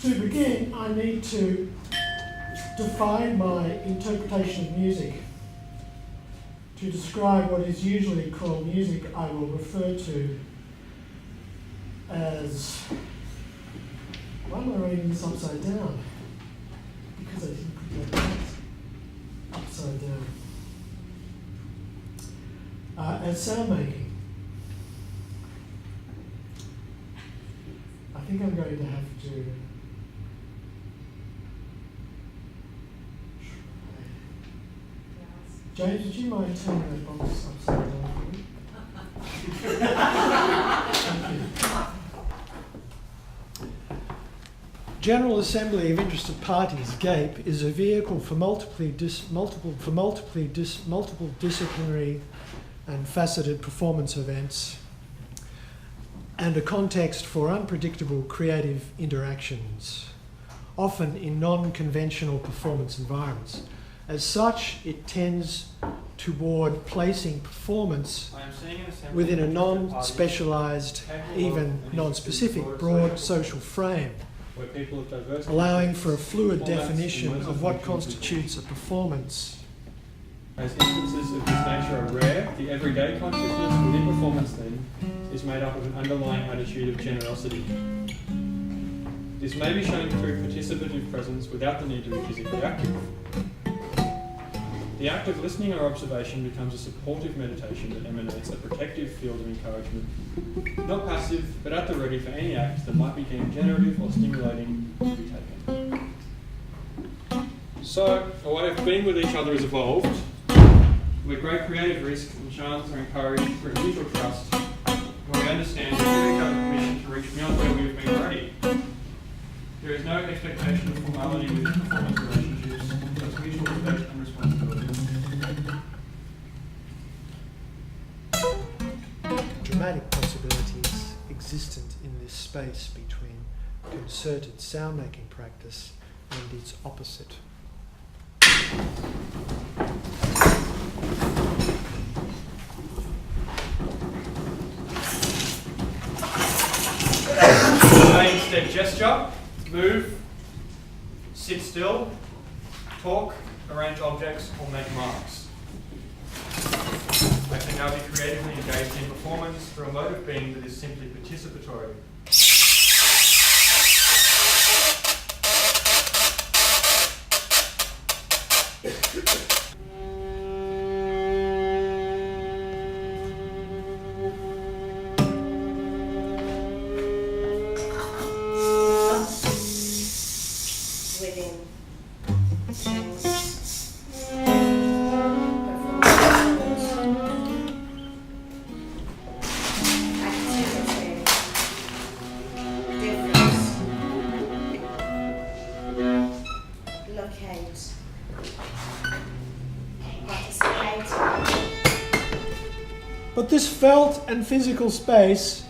To begin, I need to define my interpretation of music. To describe what is usually called music, I will refer to as... Why am I reading this upside down? Because I didn't put that upside down. As sound making. I think I'm going to have to try. James, would you mind turning that box upside down for me? Thank you. General Assembly of Interested Parties, GAPE, is a vehicle for multiple disciplinary and faceted performance events and a context for unpredictable creative interactions, often in non-conventional performance environments. As such, it tends toward placing performance within a non-specialised, even non-specific, broad social frame, allowing for a fluid definition of what constitutes a performance. As instances of this nature are rare, the everyday consciousness within performance then is made up of an underlying attitude of generosity. This may be shown through participative presence without the need to be physically active. The act of listening or observation becomes a supportive meditation that emanates a protective field of encouragement, not passive, but at the ready for any act that might be deemed generative or stimulating to be taken. So, a way of being with each other is evolved, where great creative risk and chance are encouraged through mutual trust, where we understand that we have permission to reach beyond where we have been ready. There is no expectation of formality within performance relationships, but mutual respect and responsibility. Dramatic possibilities existent in this space between concerted sound-making practice and its opposite. Instead, gesture, move, sit still, talk, arrange objects, or make marks. I can now be creatively engaged in performance through a mode of being that is simply participatory. But this felt and physical space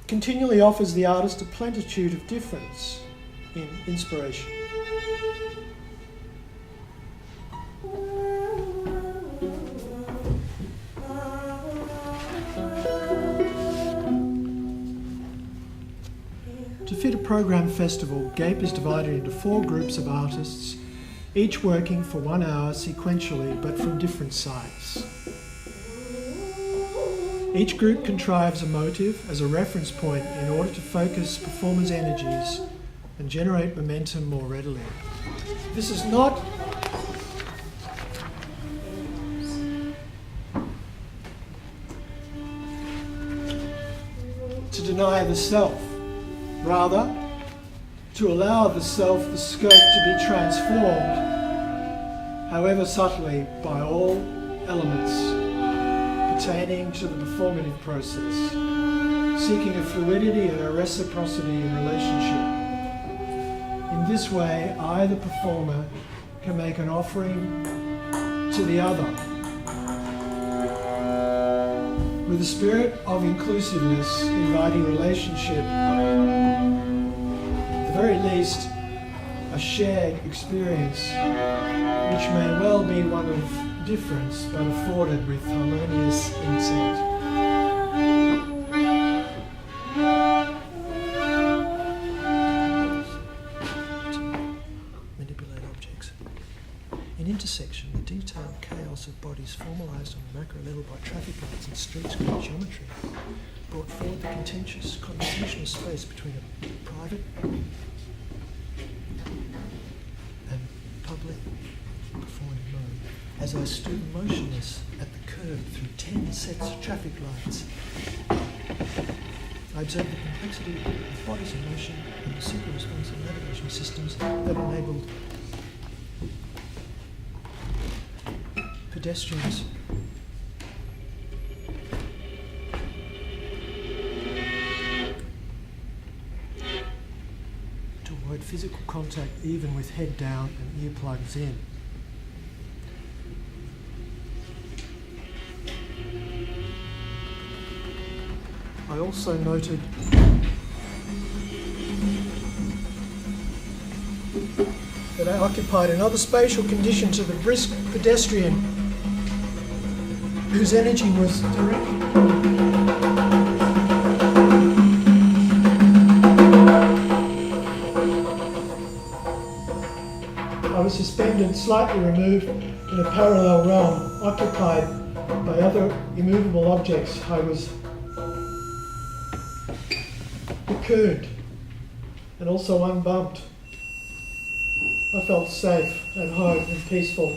continually offers the artist a plenitude of difference in inspiration. To fit a program festival, GAPE is divided into 4 groups of artists, each working for 1 hour sequentially but from different sites. Each group contrives a motive as a reference point in order to focus performance energies and generate momentum more readily. This is not to deny the self, rather to allow the self the scope to be transformed, however subtly, by all elements pertaining to the performative process, seeking a fluidity and a reciprocity in relationship. In this way, I, the performer, can make an offering to the other with a spirit of inclusiveness, inviting relationship, at the very least, a shared experience, which may well be one of difference, but afforded with harmonious intent. In intersection, the detailed chaos of bodies formalised on a macro level by traffic lights and street screen geometry brought forward the contentious conversational space between a private and public performative mode. As I stood motionless at the curb through 10 sets of traffic lights, I observed the complexity of bodies in motion and the super responsive navigation systems that enabled pedestrians to avoid physical contact even with head down and earplugs in. I also noted that I occupied another spatial condition to the brisk pedestrian whose energy was directed. I was suspended, slightly removed in a parallel realm, occupied by other immovable objects. I was cocooned and also unbumped. I felt safe at home and peaceful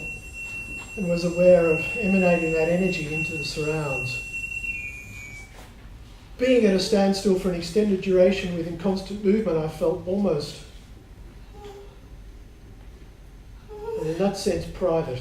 and was aware of emanating that energy into the surrounds. Being at a standstill for an extended duration within constant movement, I felt almost, and in that sense, private.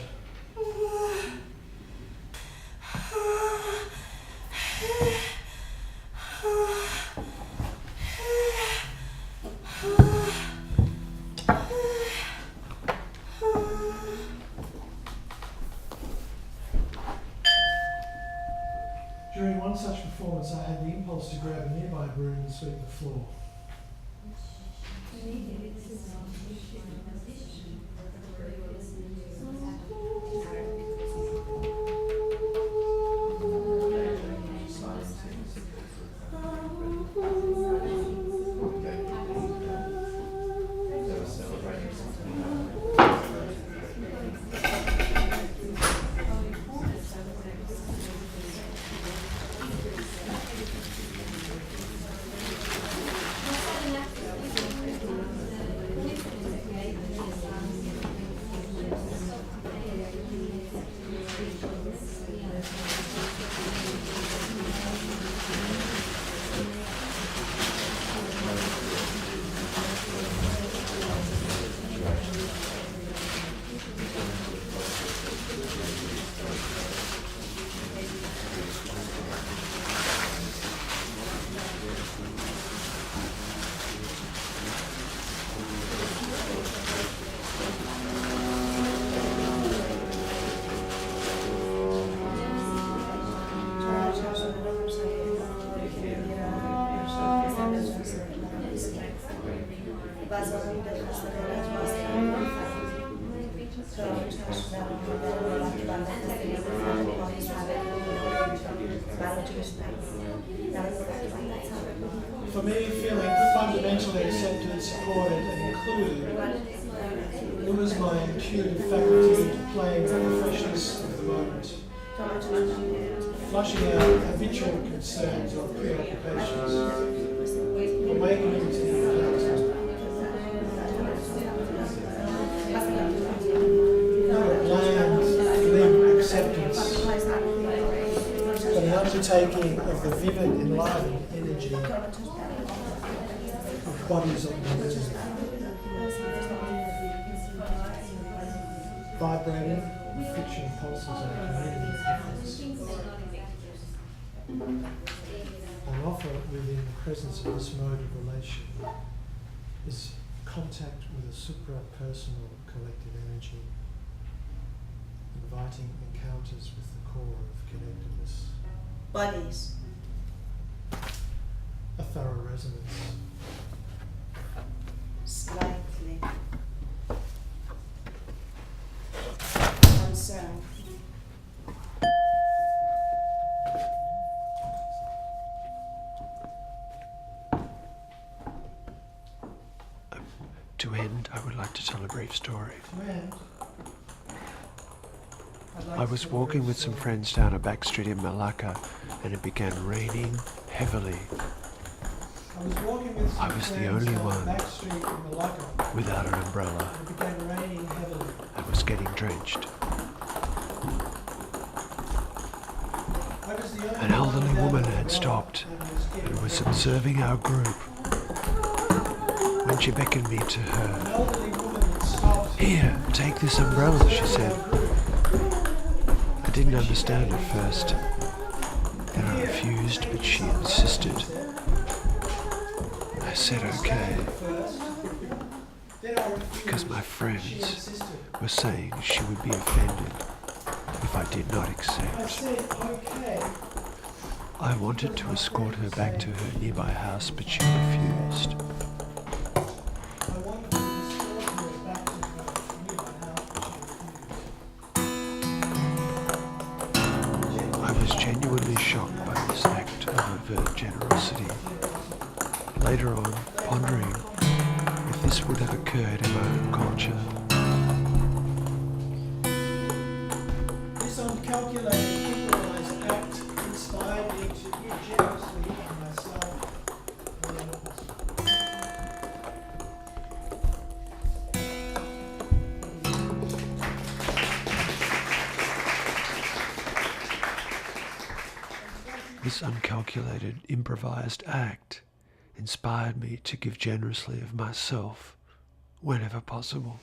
During one such performance, I had the impulse to grab a nearby broom and sweep the floor. For me, feeling fundamentally accepted, supported and included, it was my intuitive faculty to playing with the freshness of the moment, flushing out habitual concerns or preoccupations, awakening to the character. Not a bland, limp acceptance, but an undertaking of the vivid, enlivening energy of bodies on the move, vibrating with friction pulses and a community of difference. And offer within the presence of this mode of relation is contact with a supra-personal collective energy, inviting encounters with the core of connectedness. Bodies. A thorough resonance. Slightly. Concern. To end, I would like to tell a brief story. To end, I was walking with some friends down a back street in Malacca and it began raining heavily. I was the only one without an umbrella. I was getting drenched. An elderly woman had stopped and was observing our group. When she beckoned me to her, "Here, take this umbrella," she said. I didn't understand at first. Then I refused, but she insisted. I said okay, because my friends were saying she would be offended if I did not accept. I wanted to escort her back to her nearby house, but she refused. I was genuinely shocked by this act of overt generosity. Later on, pondering if this would have occurred in my own culture. This uncalculated, improvised act inspired me to give generously of myself and others. This uncalculated, improvised act inspired me to give generously of myself whenever possible.